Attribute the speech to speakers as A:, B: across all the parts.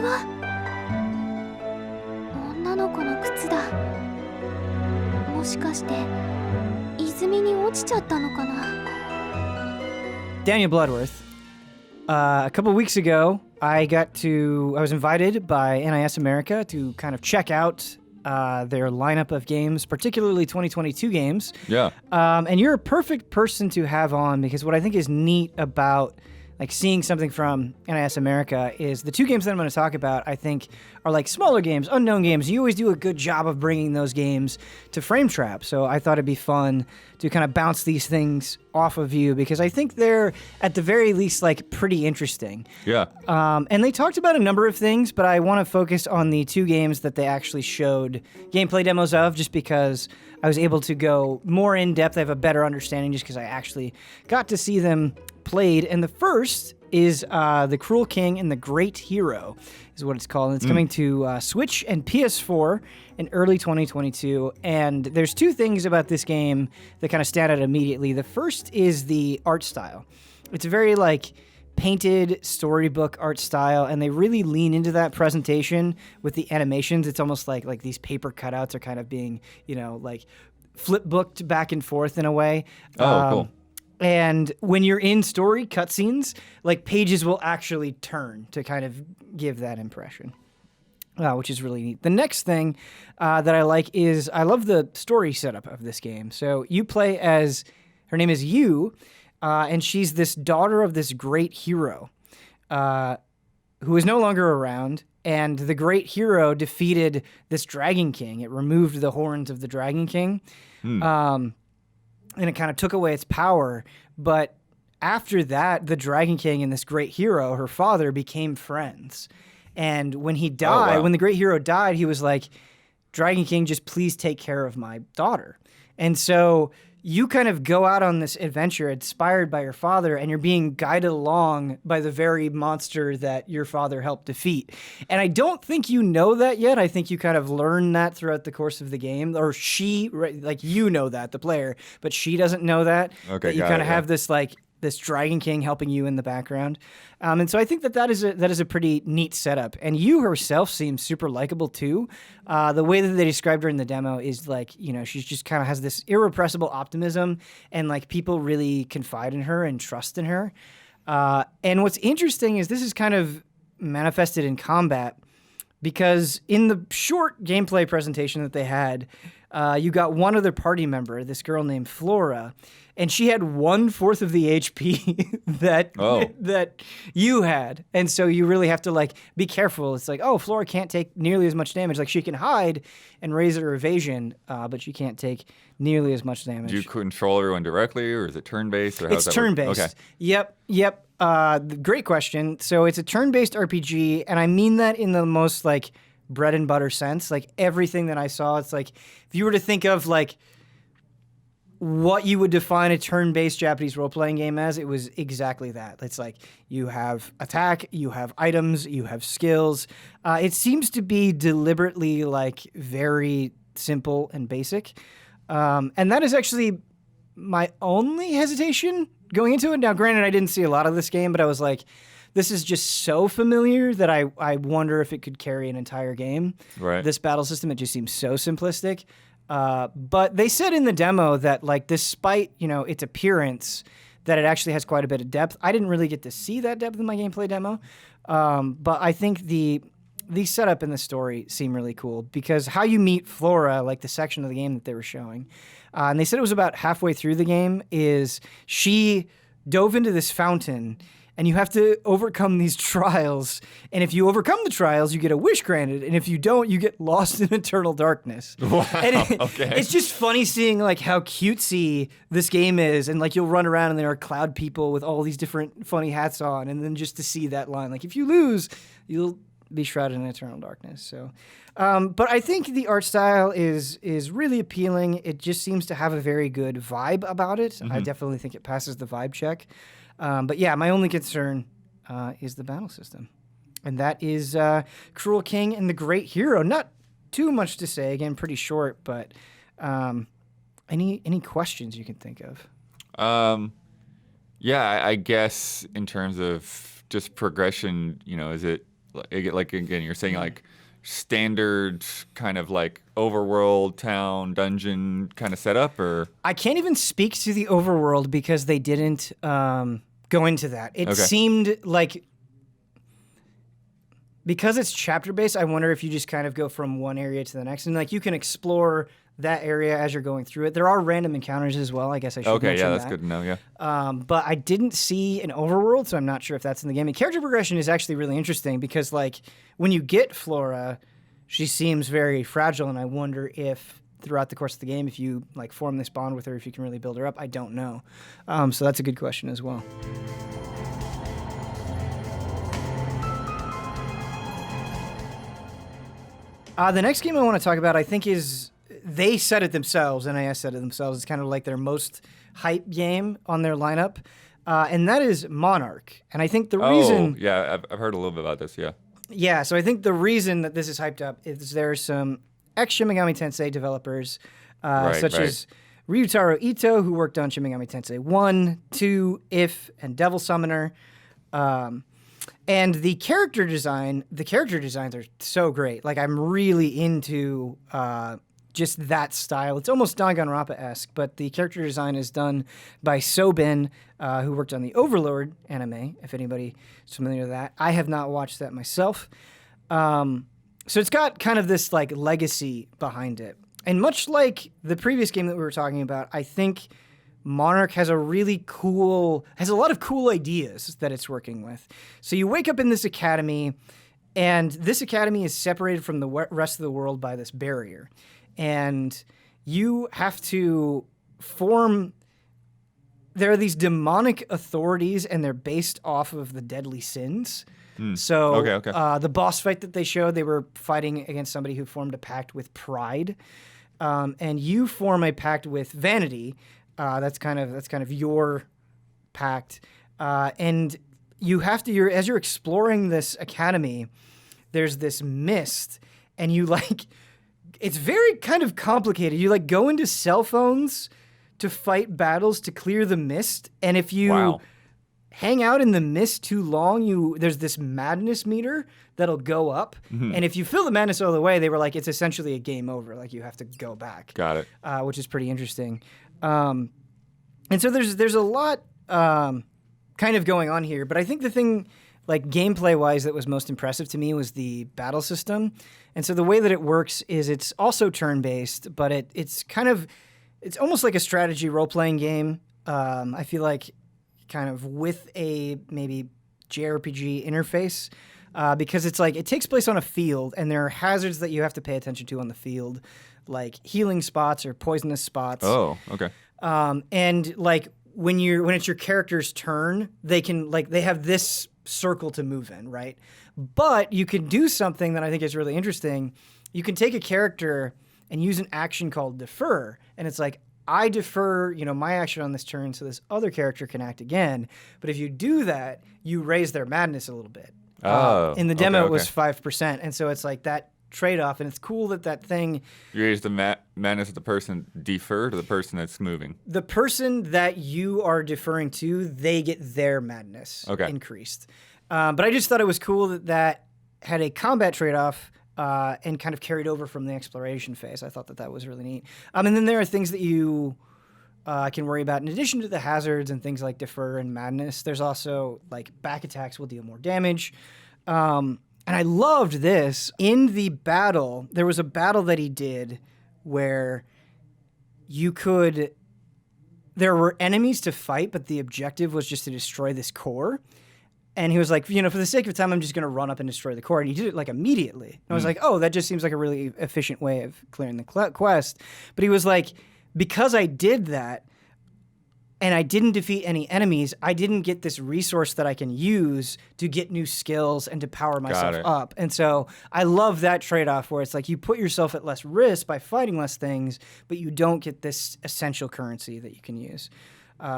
A: は女の子の靴だ。もしかして泉に落ちちゃったのかな。
B: Daniel Bloodworth. A couple weeks ago, I was invited by NIS America to kind of check out their lineup of games, particularly 2022 games.
C: Yeah.
B: And you're a perfect person to have on because what I think is neat about like seeing something from NIS America is the two games that I'm going to talk about, I think, are like smaller games, unknown games. You always do a good job of bringing those games to Frame Trap. So I thought it'd be fun to kind of bounce these things off of you because I think they're at the very least like pretty interesting.
C: Yeah.
B: And they talked about a number of things, but I want to focus on the two games that they actually showed gameplay demos of just because I was able to go more in depth. I have a better understanding just because I actually got to see them played. And the first is The Cruel King and the Great Hero is what it's called. And it's coming to Switch and PS4 in early 2022. And there's two things about this game that kind of stand out immediately. The first is the art style. It's a very like painted storybook art style, and they really lean into that presentation with the animations. It's almost like these paper cutouts are kind of being, like flip booked back and forth in a way.
C: Cool.
B: And when you're in story cutscenes, like pages will actually turn to kind of give that impression, which is really neat. The next thing that I like is I love the story setup of this game. So you play as, her name is Yu, and she's this daughter of this great hero who is no longer around. And the great hero defeated this Dragon King. It removed the horns of the Dragon King. And it kind of took away its power. But after that, the Dragon King and this great hero, her father, became friends. And when he died, when the great hero died, he was like, Dragon King, just please take care of my daughter. And so you kind of go out on this adventure inspired by your father, and you're being guided along by the very monster that your father helped defeat. And I don't think you know that yet. I think you kind of learn that throughout the course of the game, or she, like you know that, the player, but she doesn't know that.
C: Okay,
B: that you kind of have this like this Dragon King helping you in the background. And so I think that is a pretty neat setup. And you herself seems super likable too. The way that they described her in the demo is like, she's just kind of has this irrepressible optimism, and like people really confide in her and trust in her. And what's interesting is this is kind of manifested in combat, because in the short gameplay presentation that they had, you got one other party member, this girl named Flora, and she had 1/4 of the HP that you had. And so you really have to like be careful. It's like, Flora can't take nearly as much damage. Like she can hide and raise her evasion, but she can't take nearly as much damage.
C: Do you control everyone directly, or is it turn-based? Or
B: it's turn-based.
C: Okay.
B: Yep. Great question. So it's a turn-based RPG, and I mean that in the most like bread and butter sense. Like everything that I saw, it's like if you were to think of like what you would define a turn-based Japanese role-playing game as, it was exactly that. It's like you have attack, you have items, you have skills. It seems to be deliberately like very simple and basic. And that is actually my only hesitation going into it. Now, granted, I didn't see a lot of this game, but I was like, this is just so familiar that I wonder if it could carry an entire game.
C: Right.
B: This battle system, it just seems so simplistic. But they said in the demo that like despite, its appearance, that it actually has quite a bit of depth. I didn't really get to see that depth in my gameplay demo. But I think the setup and the story seem really cool, because how you meet Flora, like the section of the game that they were showing, and they said it was about halfway through the game, is she dove into this fountain, and you have to overcome these trials. And if you overcome the trials, you get a wish granted. And if you don't, you get lost in eternal darkness.
C: Wow,
B: and
C: okay.
B: It's just funny seeing like how cutesy this game is. And like you'll run around and there are cloud people with all these different funny hats on. And then just to see that line, like if you lose, you'll be shrouded in eternal darkness. So, but I think the art style is really appealing. It just seems to have a very good vibe about it. I definitely think it passes the vibe check. But yeah, my only concern is the battle system. And that is Cruel King and the Great Hero. Not too much to say, again, pretty short, but any questions you can think of?
C: Yeah, I guess in terms of just progression, is it like again, you're saying like standard kind of like overworld town dungeon kind of setup, or
B: I can't even speak to the overworld because they didn't go into that. It seemed like, because it's chapter based, I wonder if you just kind of go from one area to the next, and like you can explore that area as you're going through it. There are random encounters as well. I guess I should mention
C: yeah, that's
B: that.
C: good to know. Yeah.
B: But I didn't see an overworld, so I'm not sure if that's in the game. And character progression is actually really interesting because, like, when you get Flora, she seems very fragile, and I wonder if throughout the course of the game, if you like form this bond with her, if you can really build her up. I don't know. So that's a good question as well. The next game I want to talk about, I think, is they said it themselves. NIS said it themselves. It's kind of like their most hype game on their lineup, and that is Monark. And I think the reason...
C: yeah, I've heard a little bit about this, yeah.
B: Yeah, so I think the reason that this is hyped up is there's some ex-Shin Megami Tensei developers, such as Ryutaro Ito, who worked on Shin Megami Tensei 1, 2, If, and Devil Summoner. And the character designs are so great. Like, I'm really into just that style. It's almost Danganronpa-esque, but the character design is done by Soben, who worked on the Overlord anime, if anybody is familiar with that. I have not watched that myself. So it's got kind of this, like, legacy behind it. And much like the previous game that we were talking about, I think Monarch has a lot of cool ideas that it's working with. So you wake up in this academy, and this academy is separated from the rest of the world by this barrier. And you have to form... There are these demonic authorities, and they're based off of the deadly sins. So the boss fight that they showed, they were fighting against somebody who formed a pact with Pride. And you form a pact with Vanity. That's kind of your pact, and you have to. As you're exploring this academy, there's this mist, and you like. It's very kind of complicated. You like go into cell phones to fight battles to clear the mist, and if you hang out in the mist too long, there's this madness meter that'll go up, and if you fill the madness all the way, they were like, it's essentially a game over. Like you have to go back.
C: Got it.
B: Which is pretty interesting. And so there's a lot kind of going on here, but I think the thing, like gameplay-wise, that was most impressive to me was the battle system. And so the way that it works is it's also turn-based, but it's almost like a strategy role-playing game. I feel like kind of with a maybe JRPG interface, because it's like it takes place on a field, and there are hazards that you have to pay attention to on the field, like healing spots or poisonous spots.
C: Oh, okay.
B: And like when it's your character's turn, they have this circle to move in, right? But you can do something that I think is really interesting. You can take a character and use an action called defer, and it's like, I defer, my action on this turn so this other character can act again. But if you do that, you raise their madness a little bit. In the demo, it was 5%, and so it's like that trade-off, and it's cool that thing...
C: You raise the madness of the person defer to the person that's moving.
B: The person that you are deferring to, they get their madness increased. But I just thought it was cool that had a combat trade-off and kind of carried over from the exploration phase. I thought that was really neat. And then there are things that you can worry about in addition to the hazards and things like defer and madness. There's also, like, back attacks will deal more damage. And I loved this. In the battle, there was a battle that he did where there were enemies to fight, but the objective was just to destroy this core. And he was like, for the sake of time, I'm just going to run up and destroy the core. And he did it like immediately. And I was like, oh, that just seems like a really efficient way of clearing the quest. But he was like, because I did that, and I didn't defeat any enemies, I didn't get this resource that I can use to get new skills and to power myself up. And so I love that trade-off where it's like you put yourself at less risk by fighting less things, but you don't get this essential currency that you can use,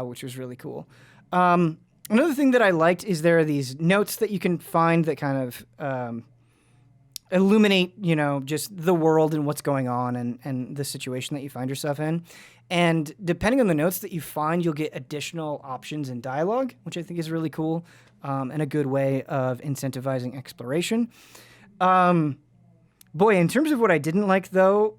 B: which was really cool. Another thing that I liked is there are these notes that you can find that kind of illuminate, just the world and what's going on and the situation that you find yourself in. And depending on the notes that you find, you'll get additional options in dialogue, which I think is really cool. and a good way of incentivizing exploration. Boy, in terms of what I didn't like, though,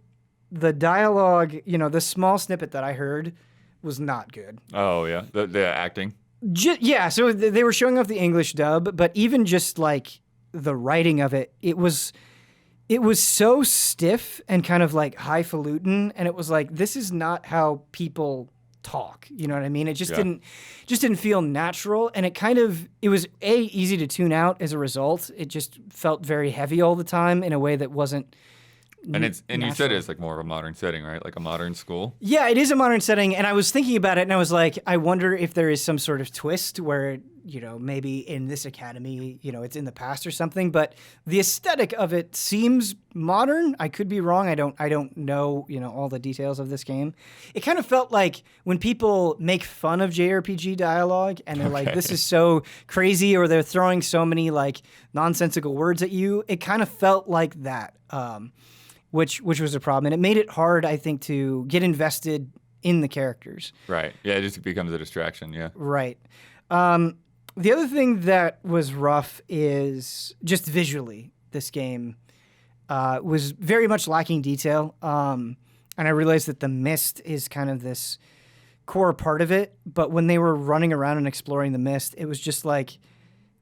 B: the dialogue, the small snippet that I heard was not good.
C: Oh, yeah. The acting.
B: Yeah, so they were showing off the English dub, but even just like the writing of it, it was so stiff and kind of like highfalutin, and it was like, this is not how people talk. You know what I mean? It just didn't feel natural, and it was easy to tune out as a result. It just felt very heavy all the time in a way that wasn't.
C: And you said it's like more of a modern setting, right? Like a modern school.
B: Yeah, it is a modern setting, and I was thinking about it, and I was like, I wonder if there is some sort of twist where, maybe in this academy, it's in the past or something. But the aesthetic of it seems modern. I could be wrong. I don't know, all the details of this game. It kind of felt like when people make fun of JRPG dialogue, and they're like, "This is so crazy," or they're throwing so many like nonsensical words at you. It kind of felt like that. Which was a problem. And it made it hard, I think, to get invested in the characters.
C: Right. Yeah, it just becomes a distraction, yeah.
B: Right. The other thing that was rough is just visually, this game was very much lacking detail. And I realized that the mist is kind of this core part of it. But when they were running around and exploring the mist, it was just like,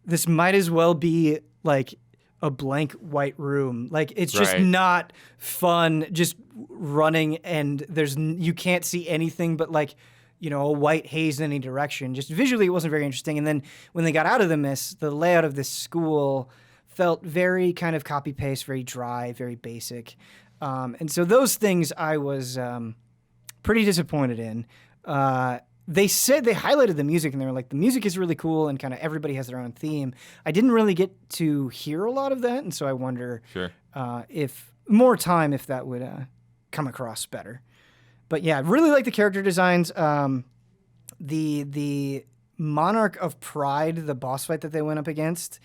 B: this might as well be like a blank white room. Like, it's just not fun just running, and you can't see anything but like, a white haze in any direction. Just visually, it wasn't very interesting. And then when they got out of the mist, the layout of this school felt very kind of copy-paste, very dry, very basic. And so those things I was pretty disappointed in. They said they highlighted the music, and they were like, the music is really cool, and kind of everybody has their own theme. I didn't really get to hear a lot of that, and so I wonder if more time, if that would come across better. But yeah, really like the character designs. The Monarch of Pride, the boss fight that they went up against,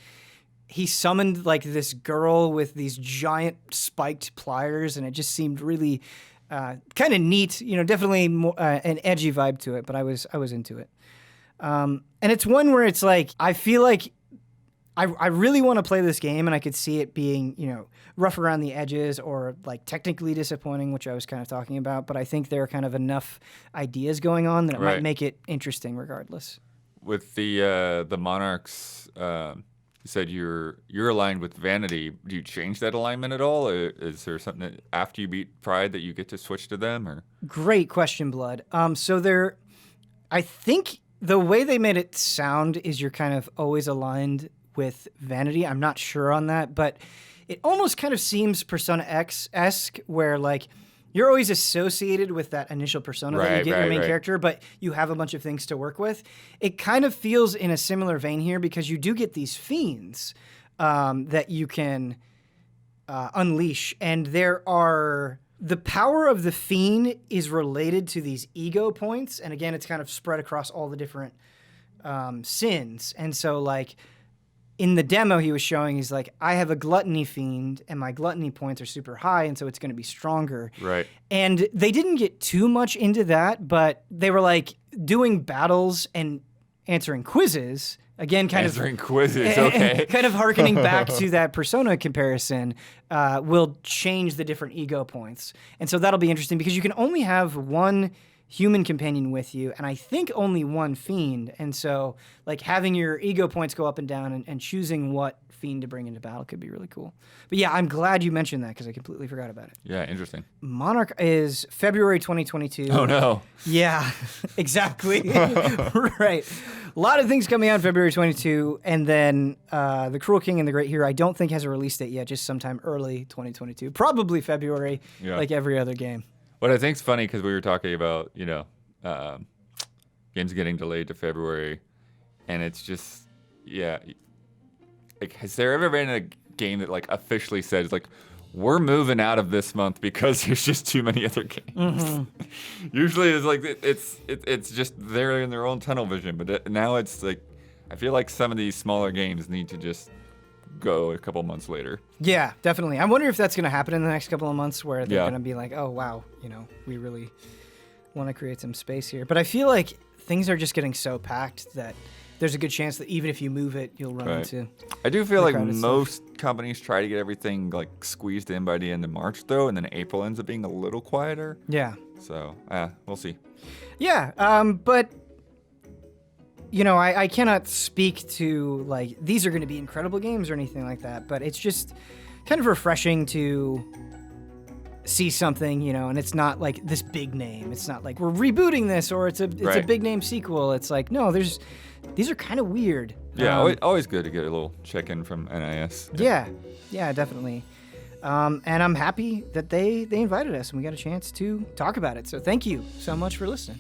B: he summoned like this girl with these giant spiked pliers, and it just seemed really kind of neat, definitely more, an edgy vibe to it, but I was into it. And it's one where it's like, I feel like I really want to play this game, and I could see it being, rough around the edges or like technically disappointing, which I was kind of talking about, but I think there are kind of enough ideas going on that it might make it interesting regardless.
C: With the Monarchs, you said you're aligned with Vanity. Do you change that alignment at all? Or is there something that after you beat Pride that you get to switch to them? Or
B: great question, Blood. So I think the way they made it sound is you're kind of always aligned with Vanity. I'm not sure on that, but it almost kind of seems Persona X-esque, where like you're always associated with that initial persona that you get your main character, but you have a bunch of things to work with. It kind of feels in a similar vein here, because you do get these fiends that you can unleash, and the power of the fiend is related to these ego points, and again, it's kind of spread across all the different sins. And so like in the demo he was showing, he's like, I have a gluttony fiend, and my gluttony points are super high, and so it's going to be stronger.
C: Right.
B: And they didn't get too much into that, but they were like doing battles and answering quizzes. Again, kind
C: answering quizzes, okay.
B: Kind of hearkening back to that Persona comparison, will change the different ego points. And so that'll be interesting, because you can only have one human companion with you, and I think only one fiend. And so like having your ego points go up and down and choosing what fiend to bring into battle could be really cool. But yeah, I'm glad you mentioned that, because I completely forgot about it.
C: Yeah, interesting.
B: Monarch is February 2022.
C: Oh no.
B: Yeah, exactly. Right. A lot of things coming out in February 22, and then The Cruel King and the Great Hero, I don't think has a release date yet, just sometime early 2022. Probably February, like every other game.
C: What I think's funny, because we were talking about, games getting delayed to February, and it's just, like, has there ever been a game that like officially says like, we're moving out of this month because there's just too many other games? Mm-hmm. Usually it's like it's just they're in their own tunnel vision, but now it's like I feel like some of these smaller games need to just go a couple months later.
B: Yeah, definitely. I wonder if that's going to happen in the next couple of months, where they're going to be like, oh, wow, we really want to create some space here. But I feel like things are just getting so packed that there's a good chance that even if you move it, you'll run into.
C: I do feel
B: the
C: like
B: crowded stuff.
C: most companies try to get everything like squeezed in by the end of March, though, and then April ends up being a little quieter.
B: Yeah.
C: So, we'll see.
B: Yeah, but you know, I cannot speak to like these are going to be incredible games or anything like that, but it's just kind of refreshing to see something, you know, and it's not like this big name. It's not like we're rebooting this or it's a big name sequel. It's like no, these are kind of weird.
C: Yeah, always good to get a little check-in from NIS.
B: Yeah, definitely. And I'm happy that they invited us and we got a chance to talk about it. So thank you so much for listening.